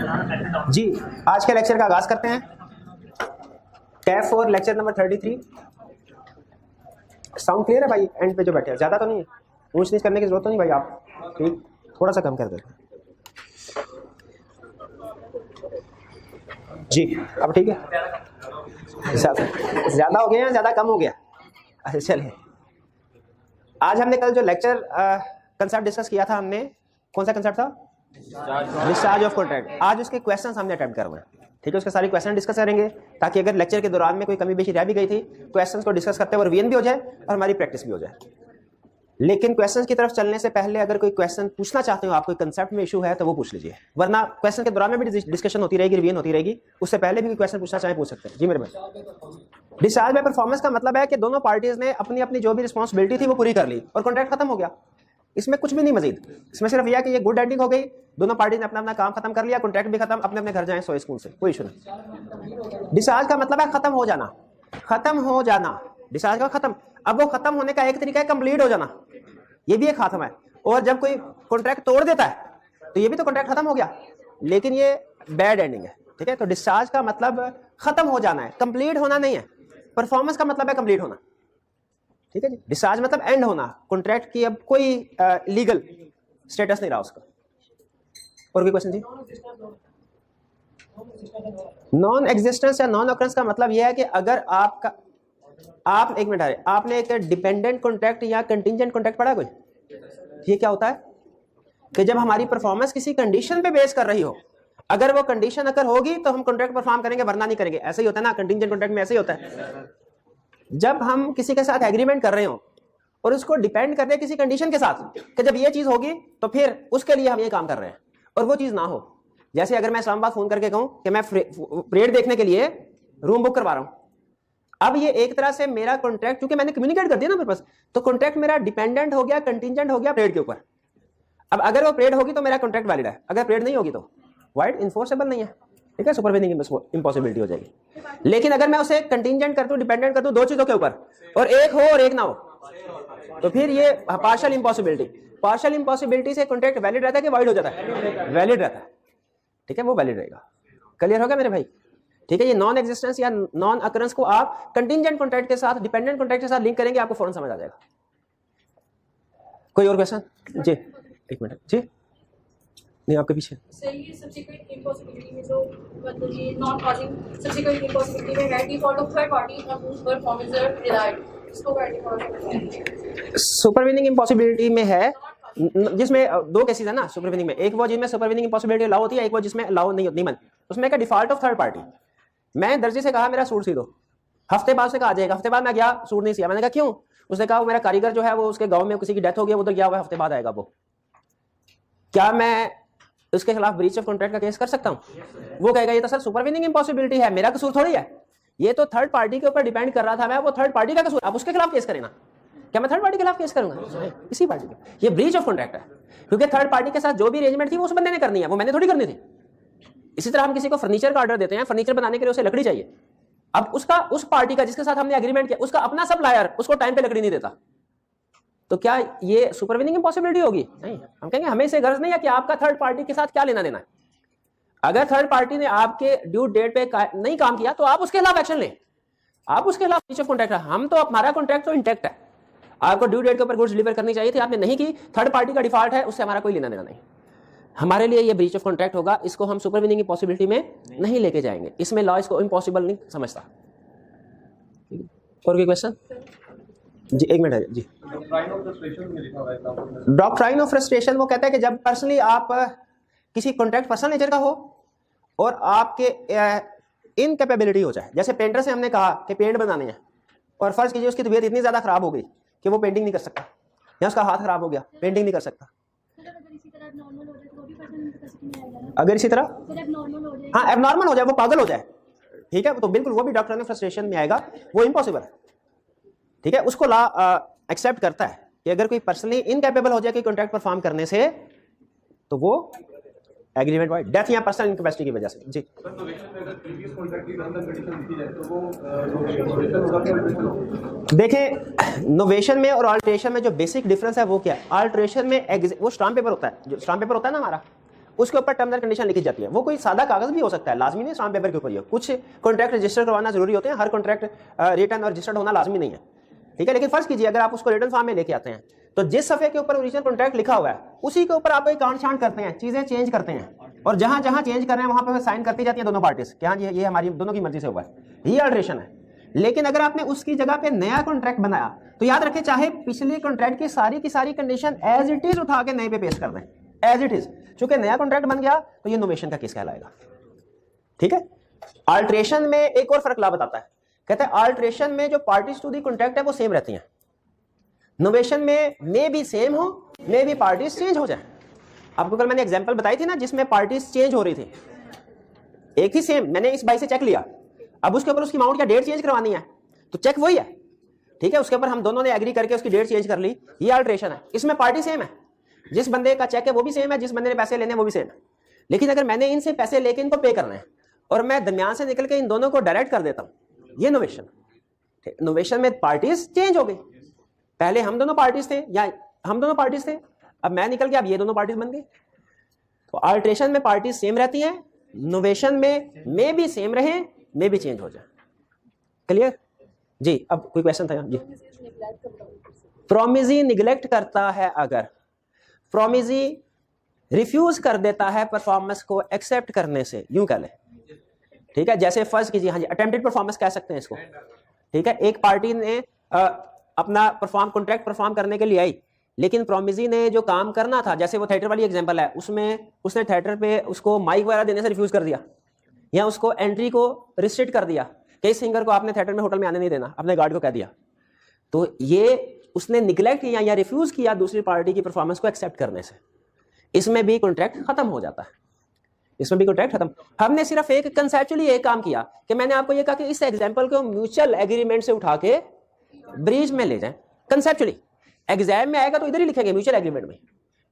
जी, आज के लेक्चर का आगाज करते हैं। Tab 4 lecture number 33। Sound clear है भाई? एंड पे जो बैठे हैं ज़्यादा तो नहीं है, ऊंच नीच करने की जरूरत तो नहीं भाई, आप ठीक थोड़ा सा कम कर देते जी। अब ठीक है? ज़्यादा हो गया या ज़्यादा कम हो गया? अच्छा चलिए, आज हमने कल जो लेक्चर कंसेप्ट डिस्कस किया था, हमने कौन सा कंसेप्ट था? Discharge of contract. आज उसके क्वेश्चंस हमने अटेम्प्ट करना है, ठीक है? उसके सारे क्वेश्चन डिस्कस करेंगे ताकि अगर लेक्चर के दौरान में कोई कमी बेशी रह भी गई थी, क्वेश्चंस को डिस्कस करते हुए रिवीजन भी हो जाए और हमारी प्रैक्टिस भी हो जाए। लेकिन क्वेश्चंस की तरफ चलने से पहले अगर कोई क्वेश्चन पूछना चाहते हो, आप कोई कंसेप्ट में इशू है तो वो पूछ लीजिए, वरना क्वेश्चन के दौरान में भी डिस्कशन होती रहेगी, रिवीजन होती रहेगी। उससे पहले भी कोई क्वेश्चन पूछना चाहे पूछ सकते हैं। जी मेरे भाई, डिस्चार्ज बाय परफॉर्मेंस का मतलब है कि दोनों पार्टीज ने अपनी अपनी जो भी रिस्पॉन्सिबिलिटी थी वो पूरी कर ली और कॉन्ट्रैक्ट खत्म हो गया। इसमें कुछ भी नहीं मजीद, इसमें सिर्फ यह कि ये गुड एंडिंग हो गई, दोनों पार्टी ने अपना अपना काम खत्म कर लिया, कॉन्ट्रैक्ट भी खत्म, अपने अपने घर जाएं सो स्कूल से, कोई इशू नहीं। डिस्चार्ज का मतलब है खत्म हो जाना, खत्म हो जाना, डिस्चार्ज का खत्म। अब वो खत्म होने का एक तरीका है कंप्लीट हो जाना, ये भी एक खत्म है। और जब कोई कॉन्ट्रैक्ट तोड़ देता है तो ये भी तो कॉन्ट्रैक्ट खत्म हो गया, लेकिन ये बैड एंडिंग है, ठीक है? तो डिस्चार्ज का मतलब खत्म हो जाना है, कंप्लीट होना नहीं है। परफॉर्मेंस का मतलब है कंप्लीट होना, ठीक है जी? डिस्चार्ज मतलब एंड होना, कॉन्ट्रैक्ट की अब कोई लीगल स्टेटस नहीं रहा उसका। और कोई क्वेश्चन जी? नॉन एग्जिस्टेंस या नॉन ऑकरेंस का मतलब यह है कि अगर आपका आप एक मिनट आ रहे, आपने एक डिपेंडेंट कॉन्ट्रैक्ट या कंटिंजेंट कॉन्ट्रैक्ट पढ़ा कोई? ये क्या होता है कि जब हमारी परफॉर्मेंस किसी कंडीशन पे बेस कर रही हो, अगर वो कंडीशन अगर होगी तो हम कॉन्ट्रैक्ट परफॉर्म करेंगे, वरना नहीं करेंगे। ऐसे ही होता है ना, कंटिंजेंट कॉन्ट्रैक्ट में ऐसे ही होता है। जब हम किसी के साथ एग्रीमेंट कर रहे हो और उसको डिपेंड कर रहे हैं किसी कंडीशन के साथ कि जब ये चीज होगी तो फिर उसके लिए हम ये काम कर रहे हैं, और वो चीज ना हो। जैसे अगर मैं इस्लामाबाद फोन करके कहूं कि मैं परेड देखने के लिए रूम बुक करवा रहा हूं, अब ये एक तरह से मेरा कॉन्ट्रैक्ट, क्योंकि मैंने कम्युनिकेट कर दिया ना मेरे पास, तो कॉन्ट्रैक्ट मेरा डिपेंडेंट हो गया, कंटिंजेंट हो गया परेड के ऊपर। अब अगर वो परेड होगी तो मेरा कॉन्ट्रैक्ट वैलिड है, अगर परेड नहीं होगी तो वाइड इन्फोर्सेबल नहीं है, ठीक है? सुपरवीनिंग इम्पॉसिबिलिटी हो जाएगी। लेकिन अगर मैं उसे कंटिंजेंट कर दूं, डिपेंडेंट कर दूं, दो चीजों के ऊपर, और एक हो और एक ना हो, तो फिर ये पार्शियल इम्पॉसिबिलिटी। पार्शियल इम्पॉसिबिलिटी से कॉन्ट्रैक्ट वैलिड रहता है कि वाइड हो जाता है? वैलिड रहता है, ठीक है? वो वैलिड रहेगा। क्लियर होगा मेरे भाई? ठीक है? ये नॉन एग्जिस्टेंस या नॉन अकरेंस को आप कंटिंजेंट कॉन्ट्रैक्ट के साथ, डिपेंडेंट कॉन्ट्रैक्ट के साथ लिंक करेंगे, आपको फौरन समझ आ जाएगा। कोई और क्वेश्चन? जी एक मिनट जी, नहीं आपके पीछे। सही, सब्सिक्वेंट इम्पॉसिबिलिटी में जो मतलब ये नॉन कॉजिंग सब्सिक्वेंट इम्पॉसिबिलिटी में है default of third party on whose performance are relied, इसको क्या डिफॉल्ट? सुपरवीनिंग इम्पॉसिबिलिटी में है जिसमें दो केसेस है ना सुपरवीनिंग में, एक वो जिसमें सुपरवीनिंग इम्पॉसिबिलिटी अलाउ होती है, एक वो जिसमें अलाउ नहीं मन। उसमें क्या डिफॉल्ट ऑफ थर्ड पार्टी। मैं दर्जी से कहा मेरा सूट सी दो, हफ्ते बाद से कहा आ जाएगा, हफ्ते बाद मैं गया सूट नहीं सिया, मैंने कहा क्यों? उसने कहा वो मेरा कारीगर जो है वो उसके गांव में किसी की डेथ हो गई, उधर गया हुआ, हफ्ते बाद आएगा वो। क्या मैं उसके खिलाफ ब्रीच ऑफ कॉन्ट्रैक्ट का केस कर सकता हूं? वो कहेगा ये तो सर सुपरवीनिंग इम्पॉसिबिलिटी है, मेरा कसूर थोड़ी है, ये तो थर्ड पार्टी के ऊपर डिपेंड कर रहा था, मैं वो थर्ड पार्टी का कसूर, आप उसके खिलाफ केस करें ना। क्या मैं थर्ड पार्टी के खिलाफ केस करूंगा? इसी पार्टी के, ये ब्रीच ऑफ कॉन्ट्रैक्ट है, क्योंकि थर्ड पार्टी के साथ जो भी अरेंजमेंट थी वो उस बंदे ने करनी है, वो मैंने थोड़ी करनी थी। इसी तरह हम किसी को फर्नीचर का ऑर्डर देते हैं, फर्नीचर बनाने के लिए उसे लकड़ी चाहिए, अब उसका उस पार्टी का जिसके साथ हमने एग्रीमेंट किया, उसका अपना सप्लायर उसको टाइम पे लकड़ी नहीं देता, तो क्या ये सुपरवीनिंग इम्पॉसिबिलिटी होगी? नहीं। हम कहेंगे हमें इसे गर्ज नहीं है कि आपका थर्ड पार्टी के साथ क्या लेना देना है। अगर थर्ड पार्टी ने आपके ड्यू डेट पे नहीं काम किया तो आप उसके खिलाफ एक्शन लें, आप उसके खिलाफ ब्रीच ऑफ कॉन्ट्रैक्ट है। हम तो हमारा कॉन्ट्रैक्ट तो इंटैक्ट है, आपको ड्यू डेट के ऊपर गुड्स डिलीवर करनी चाहिए थी, आपने नहीं की, थर्ड पार्टी का डिफॉल्ट है, उससे हमारा कोई लेना देना नहीं। हमारे लिए ये ब्रीच ऑफ कॉन्ट्रैक्ट होगा, इसको हम सुपरवीनिंग इम्पॉसिबिलिटी में नहीं लेके जाएंगे, इसमें लॉ इसको इम्पॉसिबल नहीं समझता। और कोई क्वेश्चन? जी एक मिनट है जी। डॉक्ट्राइन ऑफ फ्रस्ट्रेशन वो कहता है कि जब पर्सनली आप किसी कॉन्ट्रैक्ट पर्सनल नेचर का हो और आपके इनकैपेबिलिटी हो जाए, जैसे पेंटर से हमने कहा कि पेंट बनाने हैं, और फर्ज कीजिए उसकी तबीयत इतनी ज्यादा खराब हो गई कि वो पेंटिंग नहीं कर सकता, या उसका हाथ खराब हो गया, पेंटिंग नहीं कर सकता। अगर इसी तरह हाँ एबनॉर्मल हो जाए, वो पागल हो जाए, ठीक है, तो बिल्कुल वो भी डॉक्ट्राइन ऑफ फ्रस्ट्रेशन में आएगा, वो इम्पॉसिबल है, ठीक है? उसको लॉ एक्सेप्ट करता है कि अगर कोई पर्सनली इनकैपेबल हो जाए कोई कॉन्ट्रैक्ट परफॉर्म करने से, तो वो एग्रीमेंट वाइड डेथ या पर्सनल इनकैपेसिटी की वजह से। जी देखें, नोवेशन में और अल्टरेशन में जो बेसिक डिफरेंस है वो क्या है? अल्टरेशन में वो स्टाम्प पेपर होता है, जो स्टाम्प पेपर होता है ना हमारा, उसके ऊपर टर्म्स एंड कंडीशन लिखी जाती है। वो कोई सादा कागज भी हो सकता है, लाजमी नहीं स्टाम्प पेपर के ऊपर ही हो। कुछ कॉन्ट्रैक्ट रजिस्टर करवाना जरूरी होते हैं, हर कॉन्ट्रैक्ट रिटन और रजिस्टर्ड होना लाजमी नहीं है, ठीक है। लेकिन फर्ज कीजिए अगर आप उसको रिटन फॉर्म में लेके आते हैं तो जिस सफ़े के ऊपर ओरिजिनल कॉन्ट्रैक्ट लिखा हुआ है उसी के ऊपर आप एक कांट छांट करते हैं, चीजें चेंज करते हैं, और जहां जहां चेंज कर रहे हैं वहां पर साइन करती जाती है दोनों पार्टीज कि हाँ जी ये हमारी दोनों की मर्जी से हुआ है, ये अल्ट्रेशन है। लेकिन अगर आपने उसकी जगह पे नया कॉन्ट्रैक्ट बनाया तो याद रखें चाहे पिछले कॉन्ट्रैक्ट की सारी कंडीशन एज इट इज उठा के नए पे पेश कर दें, एज इट इज, चूंकि नया कॉन्ट्रैक्ट बन गया तो ये नोवेशन का केस कहलाएगा, ठीक है। अल्ट्रेशन में एक और फर्क ला बताता है, कहते हैं अल्ट्रेशन में जो पार्टीज टू दी कॉन्ट्रैक्ट है वो सेम रहती हैं, नोवेशन में मे भी सेम हो, मे भी पार्टीज चेंज हो जाए। आपको कल मैंने एग्जांपल बताई थी ना जिसमें पार्टीज चेंज हो रही थी, एक ही सेम, मैंने इस बाई से चेक लिया, अब उसके ऊपर उसकी अमाउंट या डेट चेंज करवानी है तो चेक वही है, ठीक है, उसके ऊपर हम दोनों ने एग्री करके उसकी डेट चेंज कर ली, ये अल्ट्रेशन है। इसमें पार्टी सेम है, जिस बंदे का चेक है वो भी सेम है, जिस बंदे ने पैसे लेने हैं वो भी सेम है। लेकिन अगर मैंने इनसे पैसे लेके इनको पे करना है और मैं दरमियान से निकल के इन दोनों को डायरेक्ट कर देता हूं, ये नोवेशन। नोवेशन में पार्टीज चेंज हो गई, पहले हम दोनों पार्टीज थे या हम दोनों पार्टीज थे, अब मैं निकल गया, अब ये दोनों पार्टीज बन गई। तो अल्ट्रेशन में पार्टीज सेम रहती हैं, नोवेशन में मे भी सेम रहे, मे भी चेंज हो जाए। क्लियर जी? अब कोई क्वेश्चन था जी? प्रोमिजी निगलेक्ट करता है, अगर प्रोमिजी रिफ्यूज कर देता है परफॉर्मेंस को एक्सेप्ट करने से, यूं कह ले, ठीक है। जैसे फर्ज कीजिए, हाँ जी, अटेम्प्टेड परफॉर्मेंस कह सकते हैं इसको, ठीक है। एक पार्टी ने अपना कॉन्ट्रैक्ट परफॉर्म करने के लिए आई, लेकिन प्रोमिजी ने जो काम करना था, जैसे वो थिएटर वाली एग्जांपल है, उसमें उसने थिएटर पे उसको माइक वगैरह देने से रिफ्यूज कर दिया, या उसको एंट्री को रिस्ट्रिक्ट कर दिया कि इस सिंगर को आपने थिएटर में होटल में आने नहीं देना, अपने गार्ड को कह दिया, तो ये उसने निगलेक्ट किया या रिफ्यूज किया दूसरी पार्टी की परफॉर्मेंस को एक्सेप्ट करने से, इसमें भी कॉन्ट्रैक्ट खत्म हो जाता है, इसमें भी कॉन्ट्रैक्ट खत्म। हमने सिर्फ एक कंसेप्चुअली एक काम किया कि मैंने आपको ये कहा कि इस एग्जांपल को म्यूचुअल एग्रीमेंट से उठा के ब्रीच में ले जाएं, कंसेप्चुअली। एग्जाम में आएगा तो इधर ही लिखेंगे म्यूचुअल एग्रीमेंट में,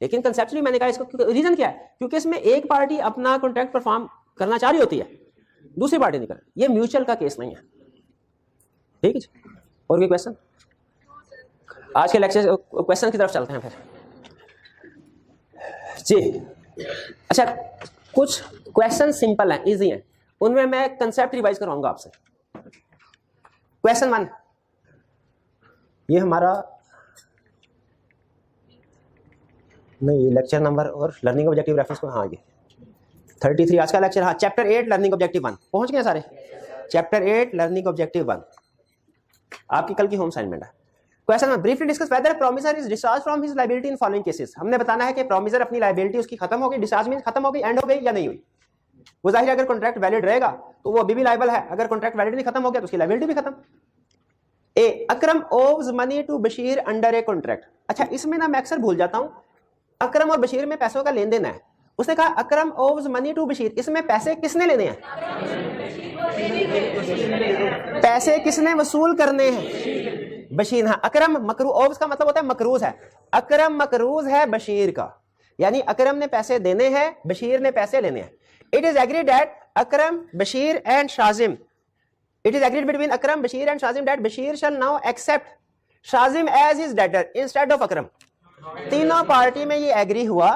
लेकिन कंसेप्चुअली मैंने कहा इसको, रीजन क्या है, क्योंकि इसमें एक पार्टी अपना कॉन्ट्रैक्ट परफॉर्म करना चाह रही होती है, दूसरी पार्टी नहीं कर, ये म्यूचुअल का केस नहीं है, ठीक है जी। और कोई क्वेश्चन? आज के लेक्चर क्वेश्चन की तरफ चलते हैं फिर जी। अच्छा, कुछ क्वेश्चन सिंपल हैं, इजी हैं, उनमें मैं कंसेप्ट रिवाइज करवाऊंगा आपसे। क्वेश्चन 1, ये हमारा नहीं, ये लेक्चर नंबर और लर्निंग ऑब्जेक्टिव रेफरेंस को, हाँ ये 33 आज का लेक्चर, हाँ चैप्टर 8 लर्निंग ऑब्जेक्टिव 1 पहुंच गए सारे, चैप्टर 8 लर्निंग ऑब्जेक्टिव 1 आपकी कल की होम असाइनमेंट है। Question 1, briefly discuss whether promisor is discharge from his liability in following cases. हमने बताना है कि प्रोमिसर अपनी लायबिलिटी उसकी खत्म हो गई, डिस्चार्ज मींस खत्म हो गई, एंड हो गई या नहीं हुई। वो जाहिर है अगर कॉन्ट्रैक्ट वैलिड रहेगा तो वो अभी भी लायबल है, अगर कॉन्ट्रैक्ट वैलिड नहीं खत्म हो गया तो उसकी लायबिलिटी भी खत्म। A, Akram owes money to Bashir under a contract. अच्छा, इसमें ना मैं अक्सर भूल जाता हूं, अकरम और बशीर में पैसों का लेन देन है, उसने कहा अकरम ओव्स मनी टू बशीर, इसमें पैसे किसने लेने हैं, पैसे किसने वसूल करने हैं, बशीर। हाँ, अकरम मकरू, ओव्स का मतलब होता है मकरूज है, अकरम मकरूज है बशीर का, यानी अकरम ने पैसे देने हैं, बशीर ने पैसे लेने हैं। It is agreed that Akram Bashir and Shajim, it is agreed between Akram, Bashir and Shazim that Bashir shall now accept Shazim as his debtor instead of Akram। तीनों पार्टी में ये एग्री हुआ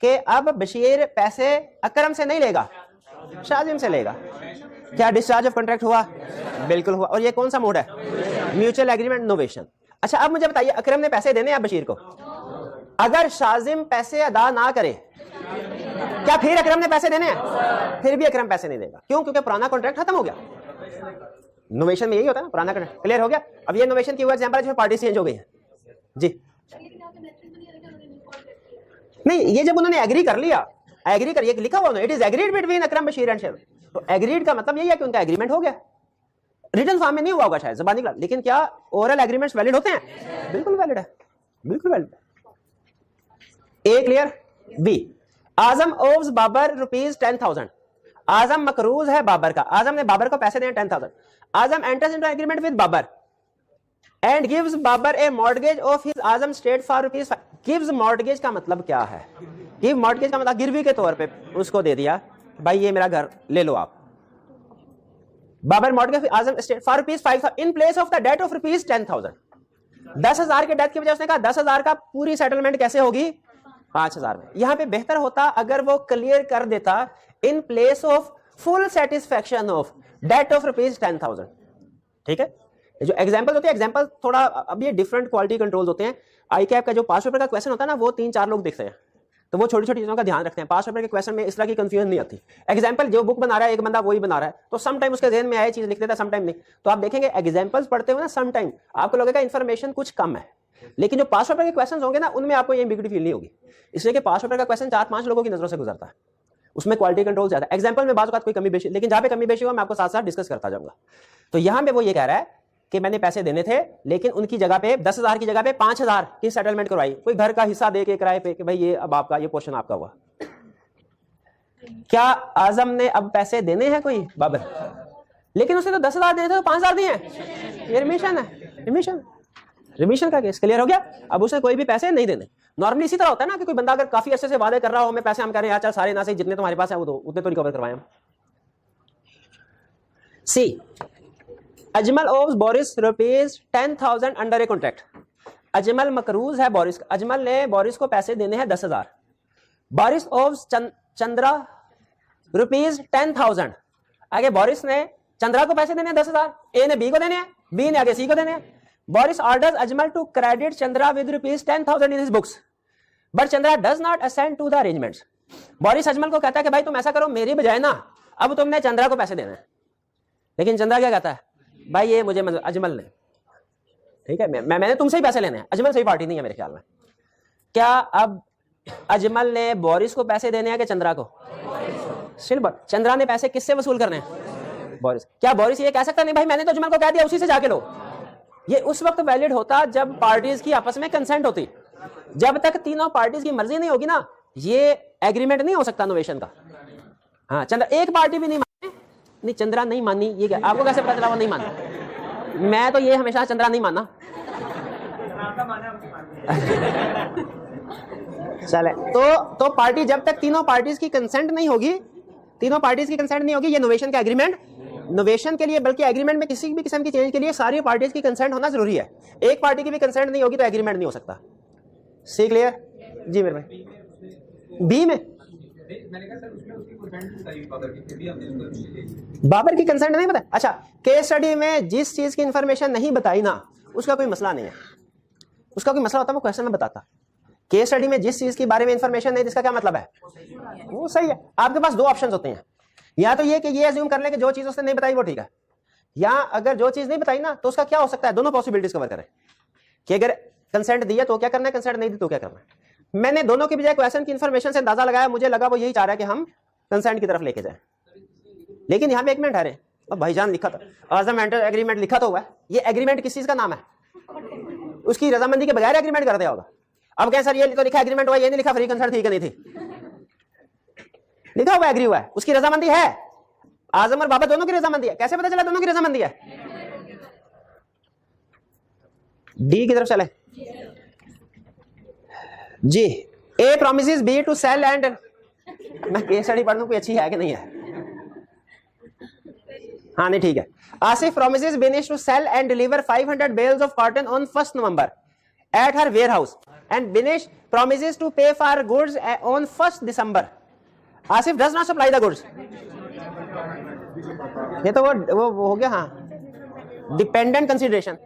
कि अब बशीर पैसे अकरम से नहीं लेगा, शाजिम से लेगा। क्या डिस्चार्ज ऑफ कॉन्ट्रैक्ट हुआ? बिल्कुल हुआ। और ये कौन सा मोड है? Mutual agreement, novation. अच्छा, अब मुझे बताइए, अकरम ने पैसे देने हैं बशीर को, अगर शाजिम पैसे अदा ना करे क्या फिर अकरम ने पैसे देने हैं? फिर भी अकरम पैसे नहीं देगा। क्यों? क्योंकि पुराना कॉन्ट्रैक्ट खत्म हो गया। नोवेशन में यही होता है ना, पुराना कॉन्ट्रैक्ट क्लियर हो गया। अब ये नोवेशन की हुआ एग्जांपल है जिसमें पार्टी चेंज हो गई है जी। नहीं, ये जब उन्होंने एग्री कर लिया, एग्री कर, ये लिखा हुआ it is agreed between Akram Bashir and Shajim, तो एग्रीड का मतलब यही है कि उनका एग्रीमेंट हो गया। रिटन फॉर्म में नहीं हुआ होगा शायद, ज़बानी क्लास, लेकिन क्या ओरल एग्रीमेंट्स वैलिड होते हैं? बिल्कुल वैलिड है, बिल्कुल वैलिड। ए क्लियर? बी, आजम ओव्स बाबर ₹10,000। आजम मकरूज है बाबर का, आजम ने बाबर को पैसे दिए 10,000। Azam enters into agreement with Babar and gives Babar a mortgage of his Azam state for ₹5। Gives mortgage का मतलब क्या है? गिव मॉर्गेज का मतलब गिरवी के तौर पे उसको दे दिया, भाई ये मेरा घर ले लो आप। Babar mortgage Azam state for ₹5,000 in place of the debt of ₹10,000। 10,000 के डेथ की वजह उसने कहा 10,000 का पूरी सेटलमेंट कैसे होगी? 5,000 में। यहां पे बेहतर होता अगर वो क्लियर कर देता in place of full satisfaction of debt of ₹10,000। ठीक है, जो एग्जांपल होते हैं, एग्जांपल थोड़ा अब ये डिफरेंट क्वालिटी कंट्रोल्स होते हैं। आई कैप का जो 5 पेपर का क्वेश्चन होता है ना, वो 3-4 लोग देखते हैं, तो वो छोटी छोटी चीजों का ध्यान रखते हैं। 5 पेपर के क्वेश्चन में इस तरह की कंफ्यूजन नहीं आती। एग्जांपल जो बुक बना रहा है एक बंदा वही बना रहा है, तो सम टाइम उसके जहन में आए चीज लिख देता है, सम टाइम नहीं। तो आप देखेंगे एग्जांपल्स पढ़ते हुए ना सम टाइम आपको लगेगा इन्फॉर्मेशन कुछ कम है, लेकिन जो 5 पेपर के क्वेश्चन होंगे ना उनमें आपको ये एम्बिग्यूटी फील नहीं होगी, इसलिए कि 5 पेपर का क्वेश्चन 4-5 लोगों की नजरों से गुजरता है, उसमें क्वालिटी कंट्रोल ज्यादा है। एग्जांपल में बात कोई कमी बेशी, लेकिन जहां पे कमी बेशी हुआ मैं आपको साथ साथ डिस्कस करता जाऊंगा। तो यहां पे वो ये कह रहा है कि मैंने पैसे देने थे, लेकिन उनकी जगह पे 10,000 की जगह पे 5,000 की सेटलमेंट करवाई, कोई घर का हिस्सा दे के किराए पे कि भाई ये अब आपका, ये पोर्शन आपका हुआ। क्या आजम ने अब पैसे देने हैं कोई बाबर? लेकिन उसने तो 10,000 देने थे, तो 5,000 दिए हैं। ये रिमिशन है, रिमिशन का केस क्लियर हो गया। अब उसने कोई भी पैसे नहीं देने। नॉर्मली इसी तरह होता है ना कि कोई बंदा अगर काफी अच्छे से वादे कर रहा हो, हमें पैसे, हम कह रहे हैं यार चल सारे ना से जितने तुम्हारे पास है वो दो, उतने तो रिकवर करवाएं हम। C Ajmal owes Boris ₹10,000 under a contract. Ajmal मकरूज है बोरिस, अजमल ने बोरिस को पैसे देने हैं 10,000। Boris obs Chandra ₹10,000। आगे बोरिस ने चंद्रा को पैसे देने हैं 10,000, ए ने बी को देने हैं, बी ने आगे सी को देने हैं। Boris orders Ajmal to credit Chandra with ₹10,000 in his books, but Chandra does not assent to the arrangements. Boris Ajmal को कहता है कि भाई तुम ऐसा करो, मेरी बजाय ना अब तुमने चंद्रा को पैसे देने हैं, लेकिन चंद्रा क्या कहता है, भाई ये मुझे अजमल ने, ठीक है, मैंने तुमसे ही पैसे लेने हैं, अजमल सही पार्टी नहीं है मेरे ख्याल में। क्या अब अजमल ने बोरिस को पैसे देने हैं कि चंद्रा को? सिल्वर। चंद्रा ने पैसे किससे वसूल करने हैं? बोरिस। क्या बोरिस ये कह सकता नहीं भाई मैंने तो अजमल को कह दिया उसी से जाके लो? ये उस वक्त वैलिड होता जब पार्टीज की आपस में कंसेंट होती। जब तक तीनों पार्टीज की मर्जी नहीं होगी ना, ये एग्रीमेंट नहीं हो सकता नोवेशन का। हाँ, चंद्रा एक पार्टी भी नहीं मानी, नहीं चंद्रा नहीं मानी, ये क्या आपको कैसे पता चला वो नहीं माना? मैं तो ये हमेशा चंद्रा नहीं माना। चले तो पार्टी जब तक तीनों पार्टीज की कंसेंट नहीं होगी, तीनों पार्टीज की कंसेंट नहीं होगी, ये नोवेशन का एग्रीमेंट, नोवेशन के लिए बल्कि एग्रीमेंट में किसी भी किस्म की चेंज के लिए सारी पार्टीज की कंसेंट होना जरूरी है। एक पार्टी की भी कंसेंट नहीं होगी तो एग्रीमेंट नहीं हो सकता। सी क्लियर? जी मेरे भाई। बी में मैंने कहा सर उसमें उसकी कंसेंट चाहिए, बाबर की कंसेंट नहीं बताई। अच्छा, केस स्टडी में जिस चीज की इंफॉर्मेशन नहीं बताई ना उसका कोई मसला नहीं है, उसका कोई मसला होता वो क्वेश्चन में बताता। केस स्टडी में जिस चीज के बारे में इंफॉर्मेशन नहीं, जिसका क्या मतलब है वो सही है। आपके पास दो ऑप्शंस होते हैं, या तो ये कि ये अज्यूम कर ले कि जो चीज उसने नहीं बताई वो ठीक है, या अगर जो चीज नहीं बताई ना तो उसका क्या हो सकता है, दोनों पॉसिबिलिटीज कवर करें कि अगर कंसेंट दिया तो क्या करना है, कंसेंट नहीं दी तो क्या करना है। मैंने दोनों के बजाय क्वेश्चन की इंफॉर्मेशन से अंदाजा लगाया, मुझे लगा वो यही चाह रहा है कि हम कंसेंट की तरफ लेके जाए। लेकिन यहाँ पे एक मिनट है, अब भाईजान लिखा था आजम एंटर एग्रीमेंट लिखा तो हुआ है, ये एग्रीमेंट किस चीज का नाम है? उसकी रजामंदी के बगैर एग्रीमेंट कर दिया होगा। अब क्या सर ये तो लिखा एग्रीमेंट हुआ, ये नहीं लिखा फ्री कंसर्ट थी कि नहीं थी? लिखा हुआ एग्री हुआ है, उसकी रजामंदी है। आजम और बाबा दोनों की रजामंदी है। कैसे पता चला दोनों की रजामंदी है? डी की तरफ चले जी। A promises B to sell and, मैं केस स्टडी पढ़ लूं कोई अच्छी है कि नहीं है? हाँ नहीं ठीक है। Asif promises Binish to sell and deliver 500 bales of cotton on 1st November at her warehouse, and Binish promises to pay for goods on 1st December. Asif does not supply the goods. ये तो वो हो गया। हाँ, dependent consideration.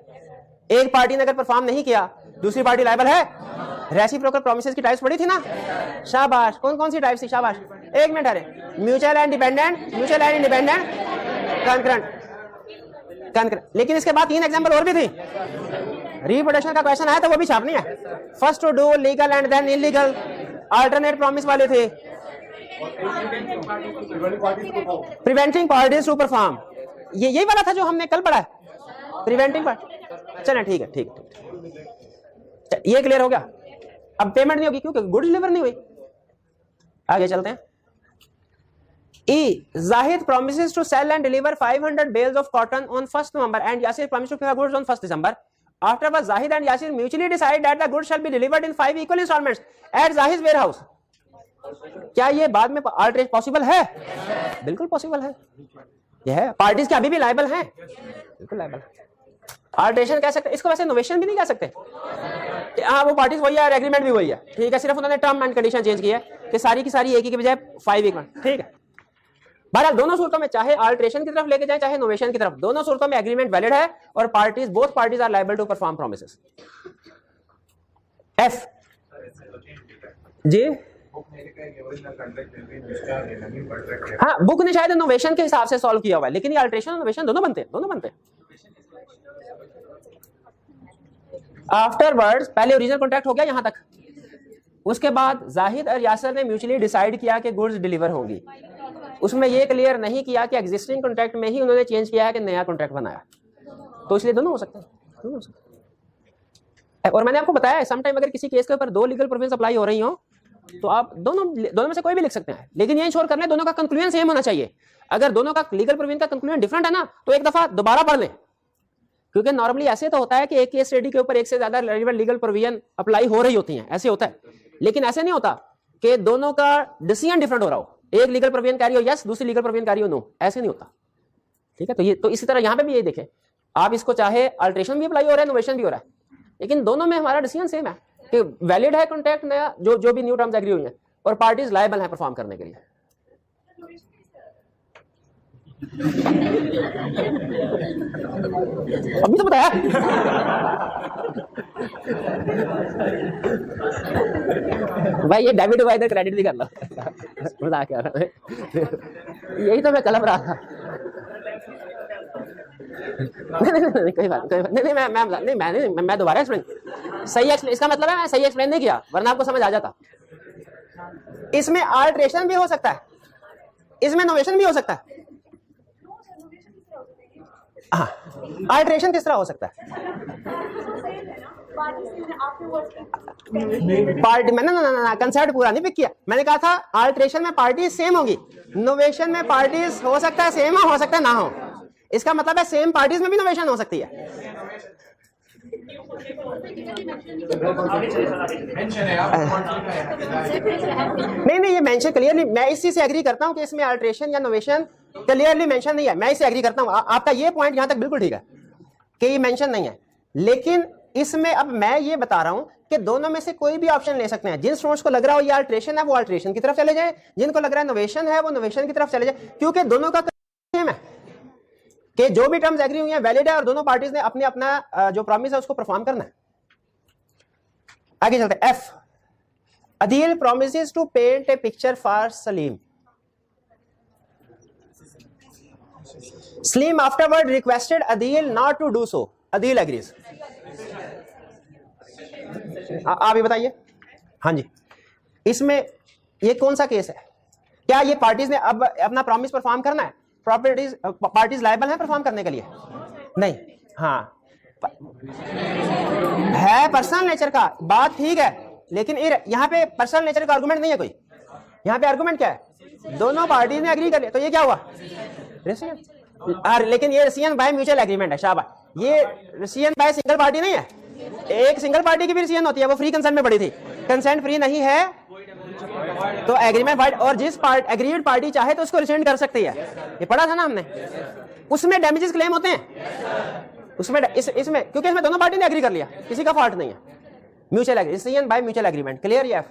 एक party ने अगर perform नहीं किया दूसरी पार्टी लायबल है। रेसिप्रोकल प्रॉमिसेस की टाइप्स पढ़ी थी ना? शाबाश। कौन कौन सी टाइप्स थी? शाबाश। एक मिनट अरे, mutual and dependent, mutual and independent, concurrent. लेकिन इसके बाद 3 एग्जांपल और भी थी। रिप्रोडक्शन का क्वेश्चन आया तो वो भी छापनी है। First to do, legal and then illegal, alternate promise वाले थे, प्रिवेंटिंग पार्टीज टू परफॉर्म, ये यही वाला था जो हमने कल पढ़ा है, प्रिवेंटिंग पार्टी। चलें ठीक है, ठीक है, ये क्लियर हो गया। अब पेमेंट नहीं होगी क्योंकि गुड डिलीवर नहीं हुई। आगे चलते हैं। E. Zahid promises to sell and deliver 500 bales of cotton on 1st November and Yasir promises to pay goods on 1st December. Afterwards, Zahid and Yasir mutually decide that the goods shall be delivered in 5 equal installments at Zahid's warehouse. क्या ये बाद में alteration possible है? बिल्कुल possible है। यह है, parties के अभी भी लायबल हैं, बिल्कुल लायबल है। अल्टरेशन कह सकते, इसको वैसे नोवेशन भी नहीं कह सकते। हाँ वो पार्टीज वही है और एग्रीमेंट भी वही है, ठीक है, सिर्फ उन्होंने टर्म एंड कंडीशन चेंज की है कि सारी की सारी एक ही के बजाय 5 एक, ठीक है। बहरहाल दोनों सूरतों में चाहे अल्टरेशन की तरफ लेके जाए चाहे नोवेशन की तरफ, दोनों सूरतों में एग्रीमेंट वैलिड है और parties, both parties are liable to perform promises. F G, हाँ बुक ने शायद नोवेशन के हिसाब से सॉल्व किया हुआ है, लेकिन ये अल्टरेशन और नोवेशन दोनों बनते हैं, दोनों बनते हैं। आफ्टरवर्ड्स, पहले ओरिजिनल कॉन्ट्रैक्ट हो गया यहां तक, उसके बाद जाहिद और यासर ने म्यूचुअली डिसाइड किया कि गुड्स डिलीवर होंगी। उसमें यह क्लियर नहीं किया कि एग्जिस्टिंग कॉन्ट्रैक्ट में ही उन्होंने चेंज किया है कि नया कॉन्ट्रैक्ट बनाया, तो इसलिए दोनों हो सकते हैं, दोनों हो सकते हैं। और मैंने आपको बताया सम टाइम अगर किसी केस के ऊपर 2 लीगल प्रोविजंस अप्लाई हो रही हो तो आप दोनों में से कोई भी लिख सकते हैं, लेकिन ये इंश्योर कर लें दोनों का कंक्लूजन सेम होना चाहिए। अगर दोनों का लीगल प्रोविजन का कंक्लूजन डिफरेंट है ना तो एक दफा दोबारा पढ़ लें, क्योंकि नॉर्मली ऐसे तो होता है कि एक केस स्टडी के ऊपर एक से ज्यादा रेलेवेंट लीगल प्रोविजन अप्लाई हो रही होती हैं, ऐसे होता है, लेकिन ऐसे नहीं होता कि दोनों का डिसीजन डिफरेंट हो रहा हो, एक लीगल प्रोविजन कैरी हो यस, दूसरी लीगल प्रोविजन कैरी हो नो, ऐसे नहीं होता, ठीक है। तो ये तो इसी तरह यहां पे भी यही देखें, आप इसको चाहे अल्टरेशन भी अप्लाई हो रहा है, नोवेशन भी हो रहा है, लेकिन दोनों में हमारा डिसीजन सेम है कि वैलिड है कॉन्ट्रैक्ट नया, जो भी न्यू टर्म्स एग्री हुई हैं और पार्टीज लायबल है परफॉर्म करने के लिए। अभी तो बताया। भाई ये डेबिट हुआ इधर क्रेडिट भी कर लो, मजाक कर रहा हूं, यही तो मैं कलम रहा था। नहीं कोई बात नहीं, मैं दोबारा एक्सप्लेन, सही एक्सप्लेन, इसका मतलब है मैं सही एक्सप्लेन नहीं किया वरना आपको समझ आ जाता। इसमें अल्टरेशन भी हो सकता है, इसमें नोवेशन भी हो सकता है। हाँ अल्टरेशन किस तरह हो सकता है? पार्टी मैंने ना कंसेप्ट पूरा नहीं पिक किया, मैंने कहा था अल्टरेशन में पार्टी सेम होगी, नोवेशन में पार्टीज हो सकता है सेम हो सकता है ना हो, इसका मतलब है सेम पार्टीज में भी नोवेशन हो सकती है। नहीं ये मेंशन क्लियरली, मैं इस चीज से एग्री करता हूं कि इसमें अल्टरेशन या नोवेशन क्लियरली मेंशन नहीं है, मैं इससे एग्री करता हूं, आपका ये पॉइंट यहां तक बिल्कुल ठीक है कि ये मेंशन नहीं है, लेकिन इसमें अब मैं ये बता रहा हूं कि दोनों में से कोई भी ऑप्शन ले सकते हैं। जिन स्टूडेंट्स को लग रहा हो ये अल्टरेशन है वो अल्टरेशन की तरफ चले जाए, जिनको लग रहा है नोवेशन है वो नोवेशन की तरफ चले जाए, क्योंकि दोनों का सेम है कि जो भी टर्म्स एग्री हुई हैं वैलिड है और दोनों पार्टीज ने अपने अपना जो प्रॉमिस है उसको परफॉर्म करना है। आगे चलते हैं। F, Adeel promises to paint a picture for Salim. Salim afterward requested Adil not to do so. Adil agrees. आप ये बताइए। हाँ जी, इसमें ये कौन सा केस है? क्या ये पार्टीज ने अब अपना प्रॉमिस परफॉर्म करना है? पार्टीज लायबल है परफॉर्म करने के लिए? नहीं। हाँ है पर्सनल नेचर का, बात ठीक है, लेकिन यहाँ पे पर्सनल नेचर का आर्गुमेंट नहीं है कोई, यहाँ पे आर्गुमेंट क्या है? दोनों पार्टी ने एग्री कर लिया, तो ये क्या हुआ? रेसियन। लेकिन ये रेसियन बाय म्यूचुअल एग्रीमेंट है, शाबाश। ये रेसियन बाय सिंगल पार्टी नहीं है, एक सिंगल पार्टी की भी रेसियन होती है, वो फ्री कंसेंट में पड़ी थी, कंसेंट फ्री नहीं है तो एग्रीमेंट वाइड, और जिस एग्रीड पार्टी चाहे तो उसको रिसेंड कर सकती है, ये पढ़ा था ना हमने। उसमें डैमेजेस क्लेम होते हैं उसमें, इसमें क्योंकि इसमें दोनों पार्टी ने एग्री कर लिया, किसी का फॉल्ट नहीं है, mutual agreement by mutual agreement, clear? ये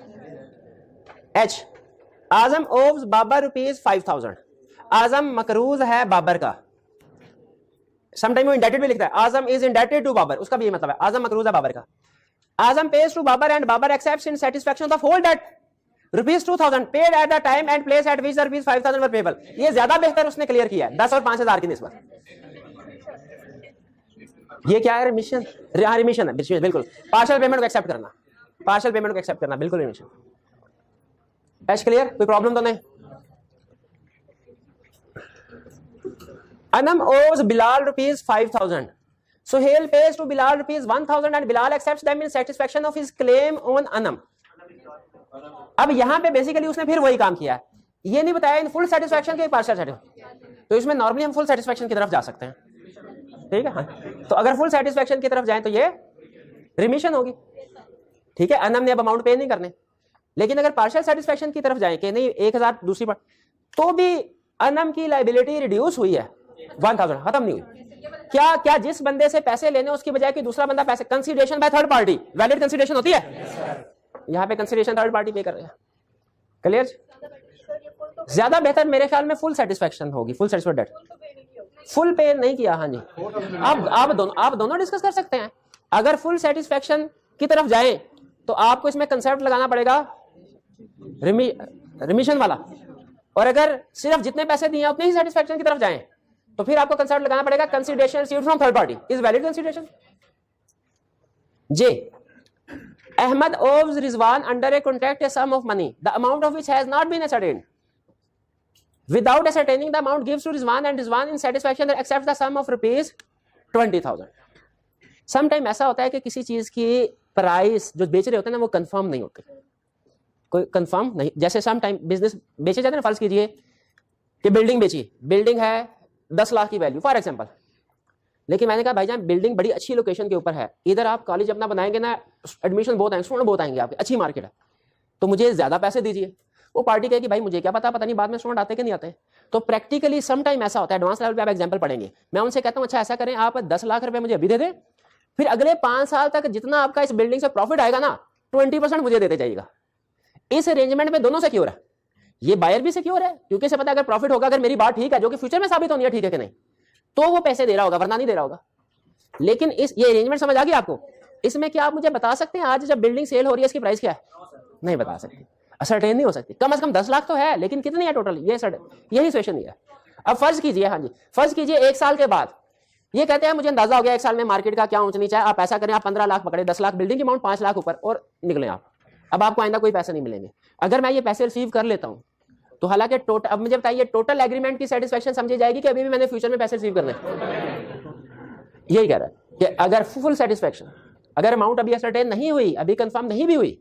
एच, आजम ओव्स बाबर ₹5,000, आजम मकरूज है बाबर का, समटाइम वो इंडेटेड भी लिखता है, आजम इज इंडेटेड टू बाबर, उसका भी ये मतलब है आजम मकरूज है बाबर का। Azam pays to Babar and Babar accepts in satisfaction of whole debt ₹2,000 paid at the time and place at which ₹5,000 were payable. ये ज्यादा बेहतर उसने क्लियर किया है 10 और 5,000 की निस्बत। ये क्या है? रिमिशन, रिमिशन है, बिल्कुल पार्शियल पेमेंट को एक्सेप्ट करना, पार्शियल पेमेंट को एक्सेप्ट करना, बिल्कुल रिमिशन। एच क्लियर? कोई प्रॉब्लम तो नहीं? Anam owes Bilal ₹5,000, Suhel pays to Bilal ₹1,000 and Bilal accepts them in satisfaction of his claim on Anam. अब यहां पे बेसिकली उसने फिर वही काम किया है, ये नहीं बताया इन फुल सेटिस्फैक्शन के पार्शियल सेटिस्फैक्शन, तो इसमें नॉर्मली हम फुल सेटिस्फैक्शन की तरफ जा सकते हैं, ठीक है। हाँ, तो अगर फुल सेटिस्फैक्शन की तरफ जाएं तो ये रिमिशन होगी, ठीक है, अनम ने अब अमाउंट पे नहीं करने। लेकिन अगर पार्शियल सेटिस्फैक्शन की तरफ जाएं कि नहीं 1,000 दूसरी बार, तो भी अनम की लायबिलिटी रिड्यूस हुई है, 1,000 खत्म नहीं हुई। क्या क्या जिस बंदे से पैसे लेने उसकी बजाय कि दूसरा बंदा पैसे, consideration by third party, valid consideration होती है? यहाँ पे कंसीडरेशन थर्ड पार्टी पे कर रहे हैं। क्लियर? ज्यादा बेहतर मेरे ख्याल में फुल सेटिस्फेक्शन होगी, फुल सेटिस्फाइड डेट। फुल पे नहीं किया, हाँ जी। अब आप दोनों डिस्कस कर सकते हैं। अगर फुल सेटिस्फेक्शन की तरफ जाए तो आपको इसमें कंसेप्ट लगाना पड़ेगा रिमिशन वाला, और अगर सिर्फ जितने पैसे दिए उतने ही सेटिस्फेक्शन की तरफ जाएं तो फिर आपको कंसेप्ट लगाना पड़ेगा consideration received from third party is valid consideration. J Ahmad owes Rizwan under a contract a sum of money, the amount of which has not been ascertained. Without ascertaining the amount, gives to Rizwan and Rizwan in satisfaction that accepts the sum of rupees 20,000. Sometime ऐसा होता है कि किसी चीज की price जो बेच रहे होते हैं ना वो कंफर्म नहीं होते, कोई कंफर्म नहीं। जैसे सम टाइम बिजनेस बेचे जाते हैं ना, फर्ज कीजिए कि बिल्डिंग बेची, बिल्डिंग है 10 लाख की वैल्यू फॉर एग्जांपल, लेकिन मैंने कहा भाईजान बिल्डिंग बड़ी अच्छी लोकेशन के ऊपर है, इधर आप कॉलेज अपना बनाएंगे ना, एडमिशन बहुत आएंगे, स्टूडेंट बहुत आएंगे आपके, अच्छी मार्केट है, तो मुझे ज्यादा पैसे दीजिए। वो पार्टी कहेगी भाई मुझे क्या पता नहीं बाद में स्टूडेंट आते कि नहीं आते। तो प्रैक्टिकली सम टाइम ऐसा होता है, एडवांस लेवल पे आप एग्जांपल पढ़ेंगे, मैं उनसे कहता हूँ अच्छा ऐसा करें आप 10 लाख रुपए मुझे अभी दे दें, फिर अगले 5 साल तक जितना आपका इस बिल्डिंग से प्रॉफिट आएगा ना 20% मुझे देते जाइएगा। इस अरेंजमेंट में दोनों सिक्योर है, ये बायर भी सिक्योर है क्योंकि इसे पता है अगर प्रॉफिट होगा, अगर मेरी बात ठीक है जो कि फ्यूचर में साबित होनी है ठीक है कि नहीं, तो वो पैसे दे रहा होगा वरना नहीं दे रहा होगा। लेकिन ये अरेंजमेंट समझ आ गई आपको? इसमें क्या आप मुझे बता सकते हैं आज जब बिल्डिंग सेल हो रही है इसकी प्राइस क्या है? नहीं बता सकते, असर्टेन नहीं हो सकती। कम से कम 10 लाख तो है, लेकिन कितनी है टोटल, ये यही सिचुएशन है। अब फर्ज कीजिए, हाँ जी फर्ज कीजिए 1 साल के बाद ये कहते हैं मुझे अंदाजा हो गया 1 साल में मार्केट का क्या ऊंच नीचा है, आप ऐसा करें आप 15 लाख पकड़े, 10 लाख बिल्डिंग की अमाउंट, 5 लाख ऊपर और निकले आप। अब आपको आइंदा कोई पैसे नहीं मिलेंगे। अगर मैं ये पैसे रिसीव कर लेता हूं तो हालांकि टोटल, अब मुझे बताइए टोटल एग्रीमेंट की सेटिस्फेक्शन समझी जाएगी कि अभी भी मैंने फ्यूचर में पैसे रिसीव करने? यही कह रहा है कि अगर फुल सेटिस्फेक्शन, अगर अमाउंट अभी असर्टेन नहीं हुई, अभी कंफर्म नहीं भी हुई,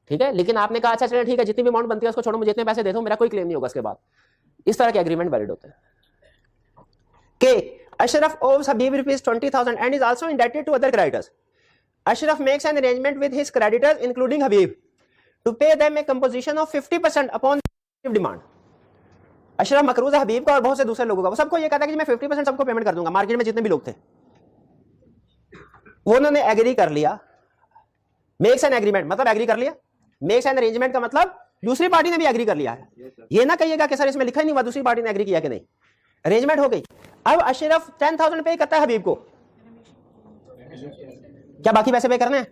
ठीक है, लेकिन आपने कहा अच्छा चलो ठीक है जितनी भी अमाउंट बनती है उसको छोड़ो, मुझे इतने पैसे दे दो, मेरा कोई क्लेम नहीं होगा उसके बाद, इस तरह के एग्रीमेंट वैलिड होते हैं। के Ashraf owes Habib rupees 20,000 and is also indebted to other creditors. Ashraf makes an arrangement with his creditors including Habib to pay them a composition of 50% upon demand. Ashraf मकरूज है हबीब का और बहुत से दूसरे लोगों का, वो सबको ये कहता है कि मैं 50% सबको पेमेंट कर दूंगा, मार्केट में जितने भी लोग थे। वो उन्होंने एग्री कर लिया, मेक्स एन एग्रीमेंट मतलब एग्री कर लिया, मेक्स एन अरेंजमेंट का मतलब दूसरी पार्टी ने भी एग्री कर लिया है। ये ना कहिएगा कि सर इसमें लिखा ही नहीं हुआ दूसरी पार्टी ने एग्री किया कि नहीं, अरेंजमेंट हो गई। अब अशरफ 10,000 पे करता है हबीब को, क्या बाकी पैसे पे करने हैं?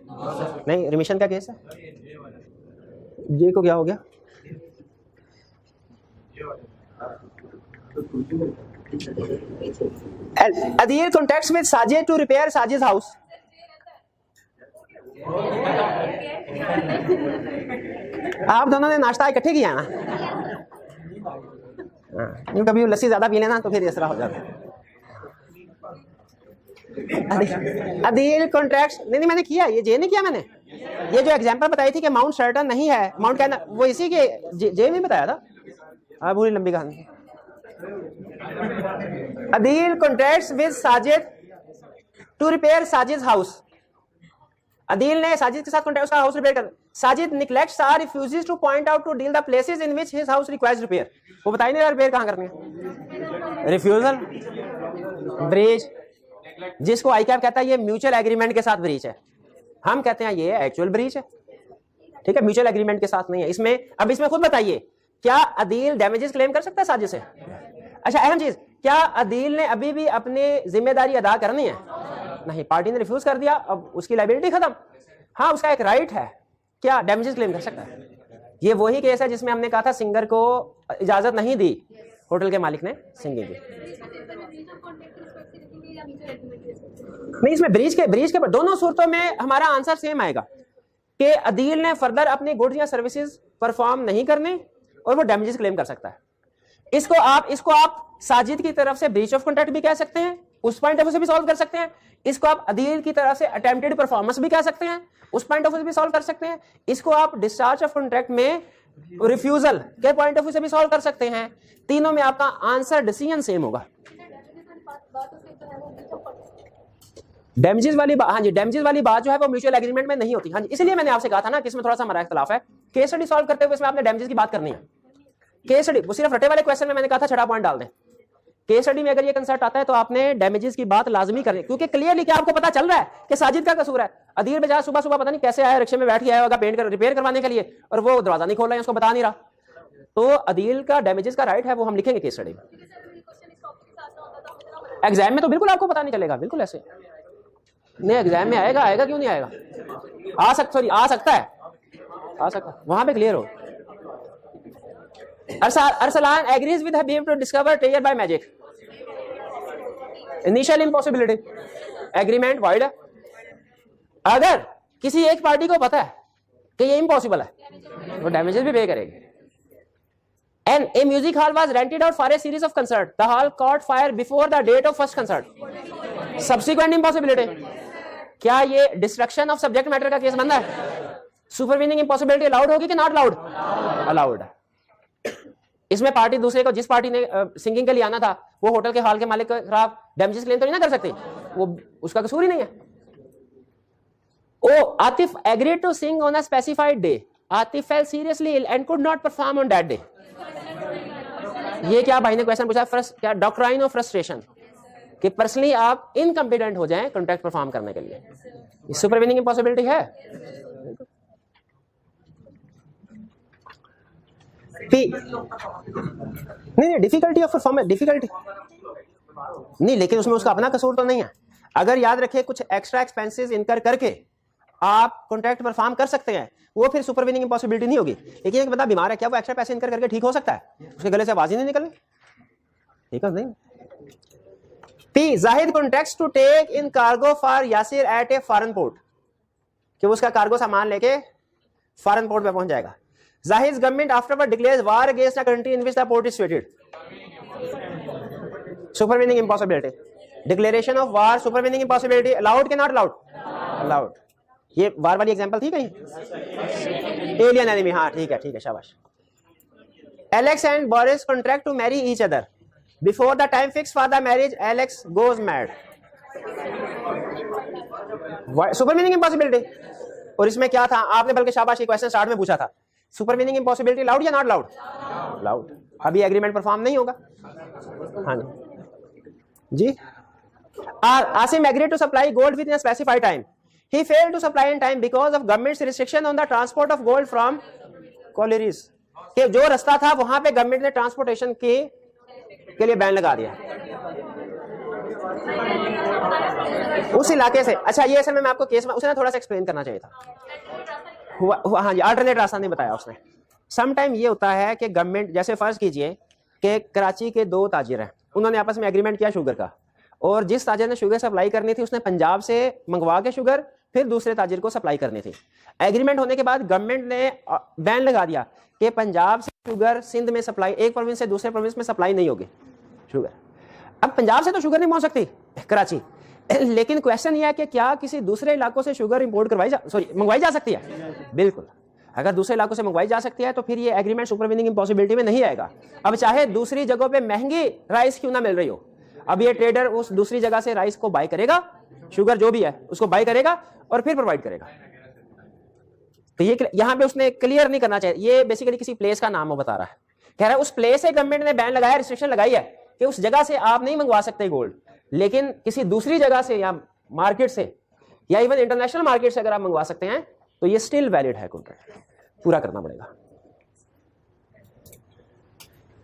नहीं, रिमिशन का केस है। जे को क्या हो गया? Adil contacts with Sajid to repair Sajid's house. आप दोनों ने नाश्ता इकट्ठे किया ना? हाँ, कभी लस्सी ज्यादा पी लेना तो फिर इस तरह हो जाता है। अदील कॉन्ट्रैक्ट नहीं मैंने किया, ये जे नहीं किया मैंने। ये जो एग्जांपल बताई थी कि अमाउंट सर्टन नहीं है, अमाउंट क्या ना, वो इसी के जे में बताया था। हाँ पूरी लंबी कहानी। Adeel contracts with Sajid to repair Sajid house. अदील ने साजिद के साथ कॉन्ट्रैक्ट उसका हाउस रिपेयर कर। साजिद निग्लेक्ट्स और refuses to point out to Adeel the places in which his house requires repair. वो बताई नहीं रिपेयर कहां करनी है। रिफ्यूजल, ब्रीच, जिसको आईकैप कहता है ये म्यूचुअल एग्रीमेंट के साथ ब्रीच है, हम कहते हैं ये एक्चुअल ब्रीच है। ठीक है, म्यूचुअल एग्रीमेंट के साथ नहीं है। इसमें अब इसमें खुद बताइए क्या अदील डैमेजेस क्लेम कर सकता है साजिद से? अच्छा अहम चीज, क्या अदील ने अभी भी अपनी जिम्मेदारी अदा करनी है? नहीं, पार्टी ने रिफ्यूज कर दिया, अब उसकी लायबिलिटी खत्म। हाँ उसका एक राइट है, क्या डैमेजेस क्लेम कर सकता है। ये वही केस है जिसमें हमने कहा था सिंगर को इजाजत नहीं दी, होटल के मालिक ने सिंगिंग की। नहीं, इसमें ब्रीच के दोनों सूरतों में हमारा आंसर सेम आएगा कि अदील ने फर्दर अपनी गुड्स या सर्विसेज परफॉर्म नहीं करने और वो डैमेजेस क्लेम कर सकता है। इसको आप साजिद की तरफ से ब्रीच ऑफ कॉन्ट्रैक्ट भी कह सकते हैं, उस पॉइंट ऑफ व्यू से भी सॉल्व कर सकते हैं। इसको आप अदील की तरफ से अटेम्प्टेड परफॉर्मेंस भी कह सकते हैं, उस पॉइंट ऑफ व्यू से भी सॉल्व कर सकते हैं। इसको आप डिस्चार्ज ऑफ कॉन्ट्रैक्ट में रिफ्यूजल के पॉइंट ऑफ व्यू से भी सॉल्व कर सकते हैं। तीनों में आपका आंसर डिसीजन सेम होगा। डैमेजेस वाली बात, हाँ जी, डैमेजेस वाली बात जो है वो म्यूचुअल एग्रीमेंट में नहीं होती। हाँ जी, इसलिए मैंने आपसे कहा था ना कि इसमें थोड़ा सा हमारा इख्तिलाफ है। केस स्टडी सॉल्व करते हुए इसमें आपने डैमेजेस की बात करनी है। केस स्टडी वो सिर्फ रटे वाले क्वेश्चन में मैंने कहा था छठा पॉइंट डाल दें, केस स्टडी में अगर ये कंसेप्ट आता है तो आपने डैमेजेस की बात लाजमी करनी, क्योंकि क्लियरली क्या आपको पता चल रहा है कि साजिद का कसूर है। अदील बेचारा सुबह सुबह पता नहीं कैसे आया, रिक्शे में बैठ के आया होगा पेंट कर रिपेयर करवाने के लिए, और वो दरवाजा नहीं खोल रहे हैं, उसको बता नहीं रहा। तो अदील का डैमेजेस का राइट है, वो हम लिखेंगे केस स्टडी में। एग्जाम में तो बिल्कुल आपको पता नहीं चलेगा, बिल्कुल ऐसे नहीं। एग्जाम में आएगा, आएगा क्यों नहीं आएगा, आ सकता है, वहां पे क्लियर हो। Arsalan agrees with Habib to discover treasure by magic. Initial impossibility. Agreement void है। अगर किसी एक पार्टी को पता है कि ये इम्पॉसिबल है, वो डैमेजेस भी पे करेगी। And a music hall was rented out for a series of concerts. The hall caught fire before the date of first concert. Subsequent impossibility. क्या ये डिस्ट्रक्शन ऑफ सब्जेक्ट मैटर का केस बनता है? सुपरवीनिंग इम्पॉसिबिलिटी अलाउड होगी कि not allowed? Allowed है। इसमें party दूसरे को, जिस पार्टी ने सिंगिंग के लिए आना था, वो होटल के हॉल के मालिक के खिलाफ डैमेजेस क्लेम तो नहीं ना कर सकते, वो उसका कसूर ही नहीं है। O Atif agreed to sing on a specified day. Atif fell seriously ill and could not perform on that day. ये क्या भाई ने क्वेश्चन पूछा, क्या डॉक्ट्राइन ऑफ फ्रस्ट्रेशन, कि पर्सनली आप इनकम्पिटेंट हो जाएं कॉन्ट्रैक्ट परफॉर्म करने के लिए। सुपरवीनिंग इम्पॉसिबिलिटी है। नहीं डिफिकल्टी ऑफ परफॉर्मेंस, डिफिकल्टी नहीं, लेकिन उसमें उसका अपना कसूर तो नहीं है। अगर याद रखे कुछ एक्स्ट्रा एक्सपेंसेस इनकर करके आप कॉन्ट्रैक्ट परफॉर्म कर सकते हैं, वो फिर सुपरवीनिंग इम्पॉसिबिलिटी नहीं होगी। लेकिन एक बंदा बीमार है, क्या वो एक्स्ट्रा पैसे इनकर करके ठीक हो सकता है? उसके गले से आवाज ही नहीं निकलनी, ठीक है नहीं। P Zahid contracts to take in cargo for Yasir at a foreign port, कि उसका कार्गो सामान लेके फॉरेन पोर्ट पे पहुंच जाएगा। Zahid's government afterward declares war against a country in which the port is situated. Supervening impossibility. Declaration of war, supervening impossibility. Allowed कि not allowed? Allowed. ये war वाली एग्जांपल थी कहीं? Alien enemy, हाँ ठीक है शाबाश। Alex and Boris contract to marry each other. Before the time fixed for the marriage, Alex goes mad. Supervening impossibility. और इसमें क्या था, आपने बल्कि शाबाश ये क्वेश्चन स्टार्ट में पूछा था, सुपरवीनिंग इम्पॉसिबिलिटी लाउड या नॉट लाउड? लाउड। अभी एग्रीमेंट परफॉर्म नहीं होगा। हाँ जी। Asim agreed to supply gold within a specified time. He failed to supply in time because of government's restriction on the transport of gold from collieries. कि जो रास्ता था वहां पे गवर्नमेंट ने ट्रांसपोर्टेशन के लिए बैन लगा दिया उस इलाके से। अच्छा ये असल में मैं आपको केस में उसने थोड़ा सा एक्सप्लेन करना चाहिए था। हाँ जी, अल्टरनेट रास्ता नहीं बताया उसने। सम टाइम ये होता है कि गवर्नमेंट, जैसे फर्ज कीजिए कि कराची के दो ताजिर हैं, उन्होंने आपस में एग्रीमेंट किया शुगर का, और जिस ताजिर ने शुगर सप्लाई करनी थी उसने पंजाब से मंगवा के शुगर फिर दूसरे ताजिर को सप्लाई करनी थी। एग्रीमेंट होने के बाद गवर्नमेंट ने बैन लगा दिया कि पंजाब से शुगर सिंध में सप्लाई, एक प्रोविंस से दूसरे प्रोविंस में सप्लाई नहीं होगी शुगर। अब पंजाब से तो शुगर नहीं पहुंच सकती कराची, लेकिन क्वेश्चन यह है कि क्या किसी दूसरे इलाकों से शुगर इंपोर्ट मंगवाई जा सकती है? बिल्कुल। अगर दूसरे इलाकों से मंगवाई जा सकती है तो फिर ये एग्रीमेंट सुपरवीनिंग इम्पॉसिबिलिटी में नहीं आएगा। अब चाहे दूसरी जगहों पे महंगी राइस क्यों ना मिल रही हो, अब ये ट्रेडर उस दूसरी जगह से राइस को बाय करेगा, शुगर जो भी है उसको बाय करेगा और फिर प्रोवाइड करेगा। तो ये यहाँ पे उसने क्लियर नहीं करना चाहिए। ये बेसिकली किसी प्लेस का नाम वो बता रहा है, कह रहा है उस प्लेस से गवर्नमेंट ने बैन लगाया, रिस्ट्रिक्शन लगाई है कि उस जगह से आप नहीं मंगवा सकते गोल्ड, लेकिन किसी दूसरी जगह से या मार्केट से या इवन इंटरनेशनल मार्केट से अगर आप मंगवा सकते हैं तो ये स्टिल वैलिड है, कॉन्ट्रैक्ट पूरा करना पड़ेगा।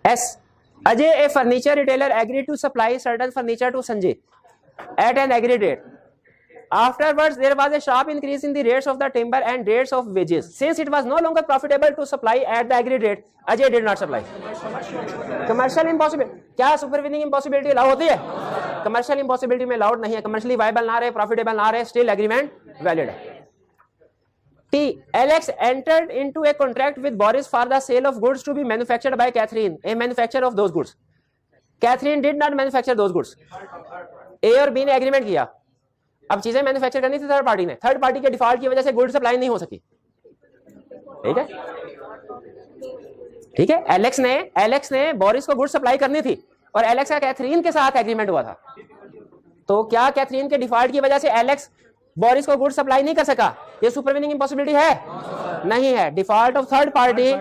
S Ajay a furniture retailer agree to supply certain furniture to Sanjay at an agreed rate. Afterwards, there was a sharp increase in the rates of the timber and rates of wages. Since it was no longer profitable to supply at the agreed rate, Ajay did not supply. Commercial impossibility. क्या supervening impossibility allow होती है? Commercial impossibility में allowed नहीं है, commercially viable ना रहे, profitable ना रहे, still agreement valid है। T. Alex entered into a contract with Boris for the sale of goods to be manufactured by Catherine, a manufacturer of those goods. Catherine did not manufacture those goods. A और B ने agreement किया, अब चीजें manufacture करनी थी third party ने, third party के default की वजह से गुड सप्लाई नहीं हो सकी। ठीक है, ठीक है। एलेक्स ने बोरिस को गुड सप्लाई करनी थी और एलेक्स का कैथरीन के साथ एग्रीमेंट हुआ था, तो क्या कैथरीन के डिफॉल्ट की वजह से एलेक्स बोरिस को गुड सप्लाई नहीं कर सका? ये सुपरविनिंग इंपॉसिबिलिटी है? नहीं है। Default of third party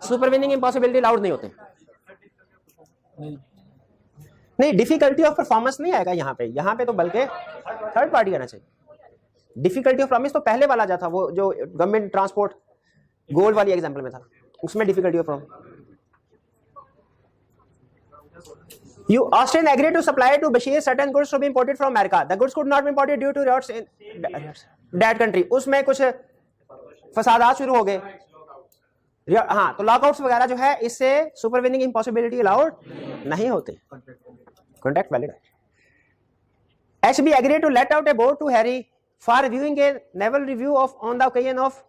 supervening impossibility allowed नहीं होते। नहीं, डिफिकल्टी ऑफ परफॉर्मेंस नहीं आएगा यहाँ पे तो बल्कि थर्ड पार्टी आना चाहिए। डिफिकल्टी ऑफ प्रॉमिस तो पहले वाला जो था, वो जो गवर्नमेंट ट्रांसपोर्ट गोल्ड वाली एग्जांपल में था, उसमें difficulty of promise. You Austin agreed to supply to Bashir certain goods to be imported from America. The goods could not be imported due to riots in that country. उसमें कुछ फसादात शुरू हो गए। हाँ, तो लॉकआउट्स वगैरह जो है, इससे सुपरवीनिंग इम्पॉसिबिलिटी अलाउड नहीं होती। कॉन्ट्रैक्ट वैलिड है। HB agreed to let out a boat to Harry for reviewing a naval review of on the occasion of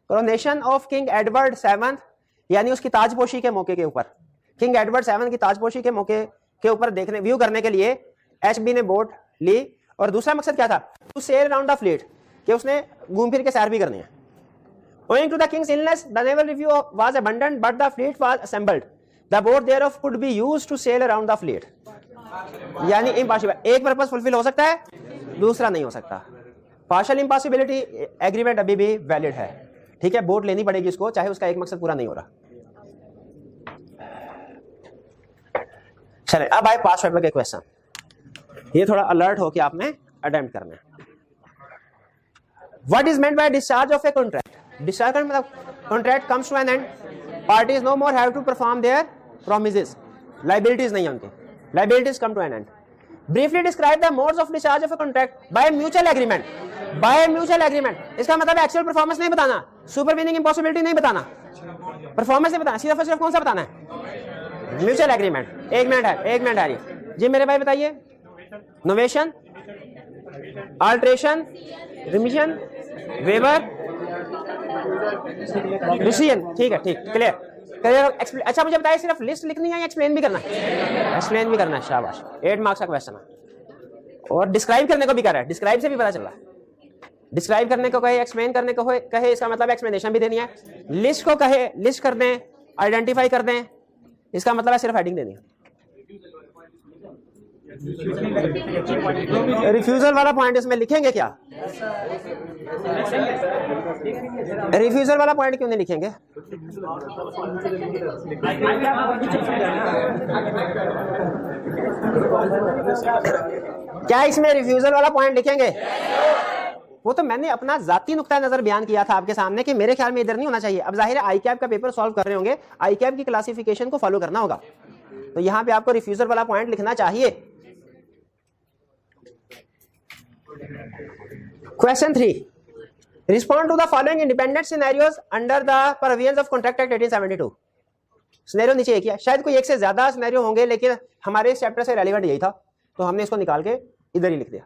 coronation of King Edward VII, यानी उसकी ताजपोशी के मौके के ऊपर, किंग एडवर्ड 7 की ताजपोशी के मौके के ऊपर देखने व्यू करने के लिए HB ने बोट ली। और दूसरा मकसद क्या था? To sail around the fleet, कि उसने घूम फिर के सैर भी करनी है। Owing to the king's illness, the naval review was abandoned, but the fleet was assembled. The boat thereof could be used to sail around the fleet. यानी इम्पॉसिबल, एक पर्पस फुलफिल हो सकता है, दूसरा नहीं हो सकता। पार्शियल इम्पॉसिबिलिटी एग्रीमेंट अभी भी वैलिड है, ठीक है, बोट लेनी पड़ेगी उसको, चाहे उसका एक मकसद पूरा नहीं हो रहा। चले, अब आए पास्ट पेपर के क्वेश्चन। ये थोड़ा अलर्ट हो कि आपने अटेम्प्ट करना है। What is meant by discharge of a contract? Discharge का मतलब contract comes to an end, parties no more have to perform their promises, liabilities नहीं है उनकी, liabilities come to an end. Briefly describe the modes of discharge of a contract by mutual agreement. By mutual agreement, इसका मतलब actual performance नहीं बताना, supervening impossibility नहीं बताना, performance नहीं बताना, सिर्फ कौन सा बताना है? Mutual agreement. एक मिनट है जी मेरे भाई, बताइए। Novation, alteration, remission, weber, decision. ठीक है, ठीक, क्लियर। अच्छा मुझे बताइए, सिर्फ लिस्ट लिखनी है या एक्सप्लेन भी करना है? एक्सप्लेन भी करना है, शाबाश, 8 मार्क्स का क्वेश्चन है। और डिस्क्राइब करने को भी कर रहा है, डिस्क्राइब से भी पता चल रहा है। डिस्क्राइब करने को कहे, एक्सप्लेन करने को कहे, इसका मतलब एक्सप्लेनेशन भी देनी है। लिस्ट को कहे, लिस्ट कर दें, आइडेंटिफाई कर दें, इसका मतलब है सिर्फ हेडिंग देनी है। रिफ्यूजल वाला पॉइंट इसमें लिखेंगे क्या? रिफ्यूजल वाला पॉइंट क्यों नहीं लिखेंगे? क्या इसमें रिफ्यूजल वाला पॉइंट लिखेंगे? वो तो मैंने अपना जाती नुक्ता नजर बयान किया था आपके सामने कि मेरे ख्याल में इधर नहीं होना चाहिए। अब जाहिर है आईकैब का पेपर सॉल्व कर रहे होंगे, आईकैब की क्लासिफिकेशन को फॉलो करना होगा, तो यहां पे आपको रिफ्यूजल वाला पॉइंट लिखना चाहिए। Question 3, respond to the following independent scenarios under the provisions of contract act 1872। Scenario नीचे एक ही है, शायद कोई एक से ज्यादा सिनेरियो होंगे, लेकिन हमारे इस चैप्टर से रेलेवेंट यही था, तो हमने इसको निकाल के इधर ही लिख दिया।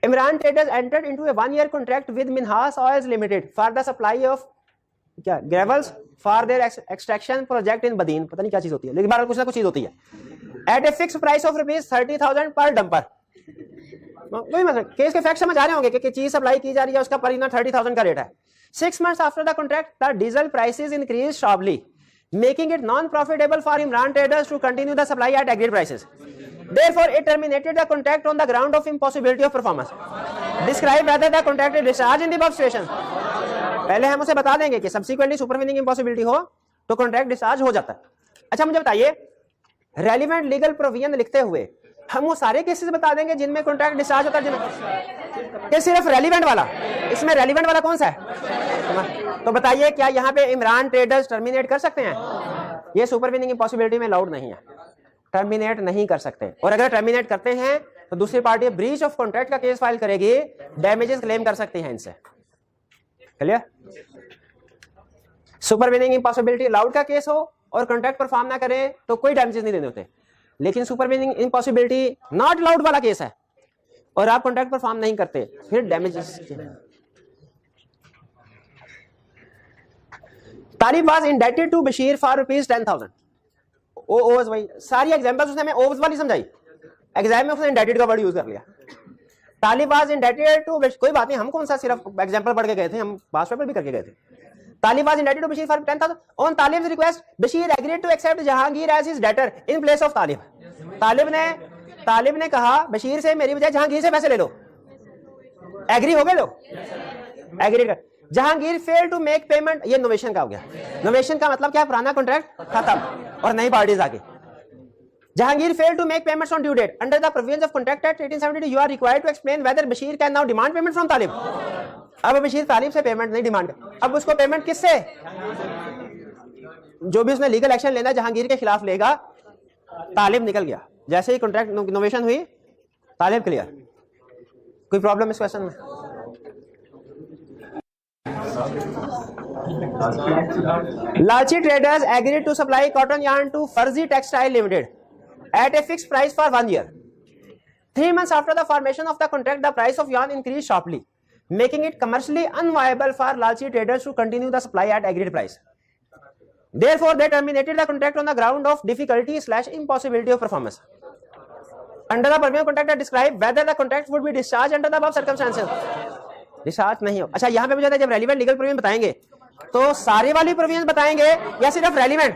Imran Traders entered into a 1-year contract with Minhas Oils Limited for the supply of क्या gravels for their extraction project in Badin। पता नहीं क्या चीज होती है, लेकिन बार कुछ ना कुछ चीज होती है। At a fixed price of ₹30,000 per dumper। वही मतलब केस के फैक्ट समझ आ रहे होंगे कि चीज सप्लाई की जा रही है, उसका पर यूनिट 30,000 का रेट है। 6 months after the contract, the diesel prices increased sharply, making it non-profitable for Imran Traders to continue the supply at agreed prices. Therefore, it terminated the contract on the ground of impossibility of performance. Describe whether the contract is discharged in the above situation. पहले हम उसे बता देंगे कि subsequently supervening impossibility हो तो contract discharge हो जाता है। अच्छा मुझे बताइए, relevant legal provision लिखते हुए हम वो सारे केसेस बता देंगे जिनमें contract discharge होता है, जिनमें सिर्फ relevant वाला, इसमें relevant वाला कौन सा है? तो बताइए, क्या यहाँ पे इमरान ट्रेडर्स टर्मिनेट कर सकते हैं? ये सुपरवीनिंग इम्पॉसिबिलिटी में अलाउड नहीं है, टर्मिनेट नहीं कर सकते। और अगर टर्मिनेट करते हैं तो दूसरी पार्टी ब्रीच ऑफ कॉन्ट्रैक्ट का केस फाइल करेगी, डैमेजेस क्लेम कर सकती है इनसे। क्लियर? सुपरवीनिंग इम्पॉसिबिलिटी अलाउड का केस हो और कॉन्ट्रैक्ट परफॉर्म ना करें तो कोई डैमेजेस नहीं देने होते, लेकिन सुपरवीनिंग इम्पॉसिबिलिटी नॉट अलाउड वाला केस है और आप कॉन्ट्रैक्ट परफॉर्म नहीं करते, फिर damages. Talib was indebted to Bashir for ₹10,000। Owes भाई सारी एग्जांपल्स उसने हमें ओव्स वाली समझाई, एग्जाम में उसने इंडेटेड का वर्ड यूज कर लिया। तालिब वाज इंडेटेड टू, कोई बात नहीं, हम कौन सा सिर्फ एग्जांपल पढ़ के गए थे, हम पास पेपर भी करके गए थे। Talib was indebted to Bashir for 10,000 on Talib's request, Bashir agreed to accept Jahangir as his debtor in place of Talib. Talib ने कहा बशीर से मेरी बजाय जहांगीर से पैसे ले लो। एग्री हो गए लोग? एग्री कर। Jahangir fail to make payment, ये नोवेशन का हो गया। नोवेशन का मतलब क्या है? पुराना कॉन्ट्रैक्ट खत्म और नई पार्टीज आगे। Jahangir failed to make payments on due date. Under the provisions of Contract Act 1872, you are required to explain whether Bashir can now demand payment from Talib. अब बशीर तालिब से पेमेंट नहीं डिमांड, अब उसको payment किससे? जो भी उसने लीगल एक्शन लेना जहांगीर के खिलाफ लेगा, तालिब निकल गया। जैसे ही कॉन्ट्रैक्ट नोवेशन हुई, तालिब क्लियर। कोई प्रॉब्लम इस क्वेश्चन में? Lalchi traders agreed to supply cotton yarn to Farzi textile limited at a fixed price for 1 year. 3 months after the formation of the contract, the price of yarn increased sharply, making it commercially unviable for Lalchi traders to continue the supply at agreed price. Therefore, they terminated the contract on the ground of difficulty/impossibility of performance. Under the provision contract that describe whether the contract would be discharged under the above circumstances. Discharge नहीं हो। अच्छा, यहाँ पे मुझे जब relevant legal provision बताएंगे तो सारे वाली प्रोविजन बताएंगे या सिर्फ रेलिवेंट?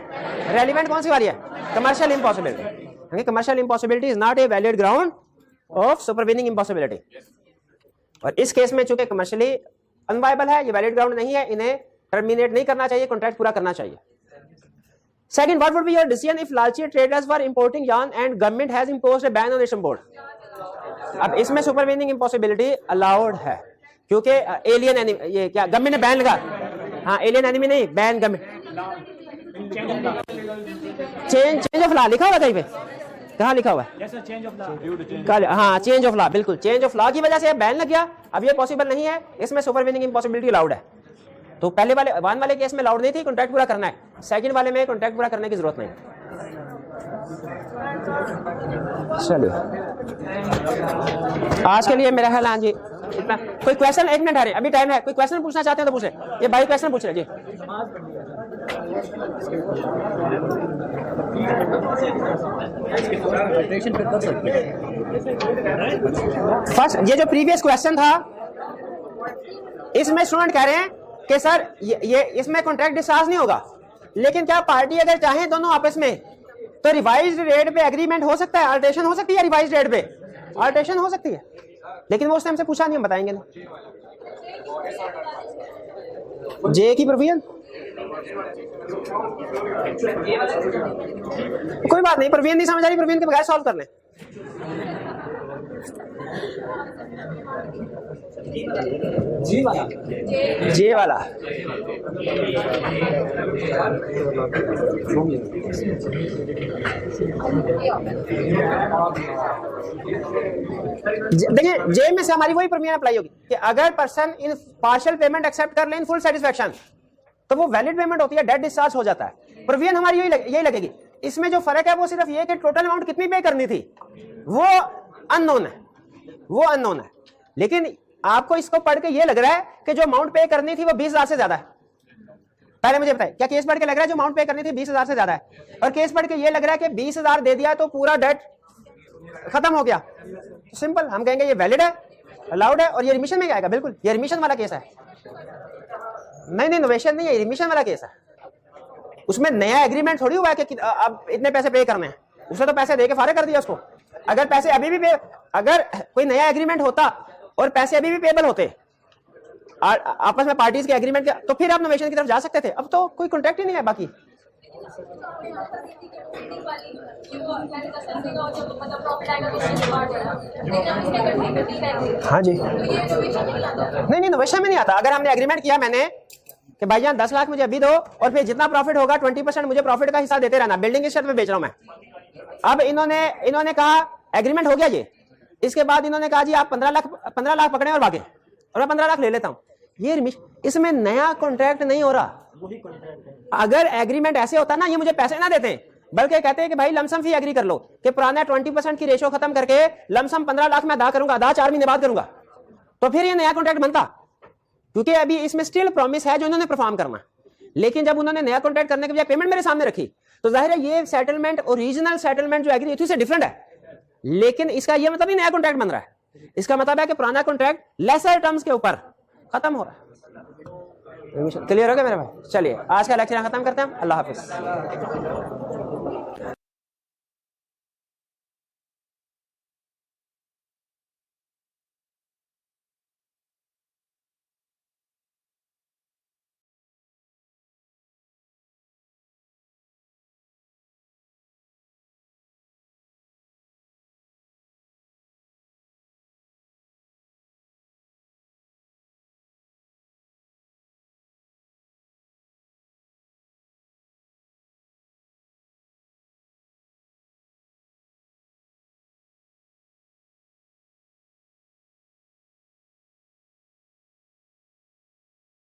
रेलिवेंट कौन सी वाली है? Commercial impossibility. Commercial impossibility is not a valid ground of supervening impossibility, और इस केस में चूंकि कमर्शियली अनवायबल है, ये वैलिड ग्राउंड नहीं है, इन्हें टर्मिनेट नहीं करना चाहिए, कॉन्ट्रैक्ट पूरा करना चाहिए। Second, what would be your decision if लालची traders were importing yarn and government has imposed a ban on its import? अब इसमें सुपरवीनिंग इम्पॉसिबिलिटी अलाउड है क्योंकि एलियन एनिमी, ये क्या गवर्नमेंट ने बैन लगा? हाँ, एलियन एनिमी नहीं, ban government. Change of law लिखा हुआ था पे, कहाँ लिखा हुआ है? हाँ, चेंज ऑफ लॉ, बिल्कुल चेंज ऑफ लॉ की वजह से बैन लग गया। अब ये पॉसिबल नहीं है, इसमें सुपरवीनिंग इम्पॉसिबिलिटी अलाउड है। तो पहले वाले 1 वाले केस में अलाउड नहीं थी, कॉन्ट्रैक्ट पूरा करना है। सेकंड वाले में कॉन्ट्रैक्ट पूरा करने की जरूरत नहीं। चलिए, आज के लिए मेरा ख्याल हाँ जी इतना। कोई क्वेश्चन? 1 मिनट आ रहे, अभी टाइम है। कोई क्वेश्चन पूछना चाहते हैं तो पूछ रहे, ये भाई क्वेश्चन पूछ रहे जी। फर्स्ट, ये जो प्रीवियस क्वेश्चन था, इसमें स्टूडेंट कह रहे हैं कि सर ये इसमें कॉन्ट्रैक्ट डिस्चार्ज नहीं होगा, लेकिन क्या पार्टी अगर चाहे दोनों आपस में तो रिवाइज्ड रेट पे एग्रीमेंट हो सकता है, अल्टरेशन हो सकती है, रिवाइज्ड रेट पे अल्टरेशन हो सकती है, लेकिन वो उस टाइम से पूछा नहीं, हम बताएंगे ना। जे की प्रोविजन कोई बात नहीं, प्रोविजन नहीं समझ आ रही, प्रोविजन के बगैर सॉल्व कर लें। जे वाला देखिए, जे में से हमारी वही प्रोविजन अप्लाई होगी कि अगर person in partial payment accept कर ले इन फुल सेटिस्फैक्शन तो वो वैलिड पेमेंट होती है, डेट डिस्चार्ज हो जाता है। प्रोविजन हमारी यही लगेगी। इसमें जो फर्क है वो सिर्फ ये कि टोटल अमाउंट कितनी पे करनी थी वो अननोन है, वो अननोन है। लेकिन आपको इसको पढ़ के ये लग रहा है कि जो अमाउंट पे करनी थी वो 20,000 से ज्यादा है। पहले मुझे बताइए, क्या केस पढ़ के लग रहा है जो अमाउंट पे करनी थी 20,000 से ज्यादा है, और केस पढ़ के ये लग रहा है कि 20,000 दे दिया तो पूरा डेट खत्म हो गया? सिंपल, हम कहेंगे ये वैलिड है, अलाउड है, और ये रिमिशन में आएगा। बिल्कुल, ये रिमिशन वाला केस है। नहीं, नोवेशन नहीं है, रिमिशन वाला केस है। उसमें नया एग्रीमेंट थोड़ी हुआ है कि अब इतने पैसे पे करने हैं, उसने तो पैसे दे के फारिग कर दिया उसको। अगर पैसे अभी भी अगर कोई नया एग्रीमेंट होता और पैसे अभी भी पेबल होते आपस में पार्टीज के एग्रीमेंट के, तो फिर आप नोवेशन की तरफ जा सकते थे। अब तो कोई कॉन्ट्रैक्ट ही नहीं है बाकी। हाँ जी, नहीं, नोवेशन में नहीं आता। अगर हमने एग्रीमेंट किया मैंने कि भाईजान 10 लाख मुझे अभी दो और फिर जितना प्रॉफिट होगा 20% मुझे प्रॉफिट का हिस्सा देते रहना, बिल्डिंग इस शर्त पे बेच रहा हूं मैं। अब इन्होंने कहा एग्रीमेंट हो गया ये, इसके बाद इन्होंने कहा जी आप 15 लाख पकड़े और भागे, और मैं 15 लाख ले लेता हूं। ये इसमें नया कॉन्ट्रैक्ट नहीं हो रहा। अगर एग्रीमेंट ऐसे होता ना, ये मुझे पैसे ना देते बल्कि कहते हैं कि भाई लमसम फी एग्री कर लो कि पुराना 20% की रेशो खत्म करके लमसम 15 लाख में अदा करूंगा, अदा 4 महीने बाद करूंगा, तो फिर ये नया कॉन्ट्रैक्ट बनता। क्योंकि अभी इसमें स्टिल प्रॉमिस है जो इन्होंने परफॉर्म करना। लेकिन जब उन्होंने नया कॉन्ट्रैक्ट करने के बजाय पेमेंट मेरे सामने रखी तो जाहिर है ये सेटलमेंट, ओरिजिनल सेटलमेंट जो एग्री थी उससे डिफरेंट है। लेकिन इसका ये मतलब ही नया कॉन्ट्रैक्ट बन रहा है। इसका मतलब है कि पुराना कॉन्ट्रैक्ट लेसर टर्म्स के ऊपर खत्म हो रहा है। क्लियर हो गया मेरे भाई? चलिए आज का लेक्चर खत्म करते हैं। अल्लाह हाफिज।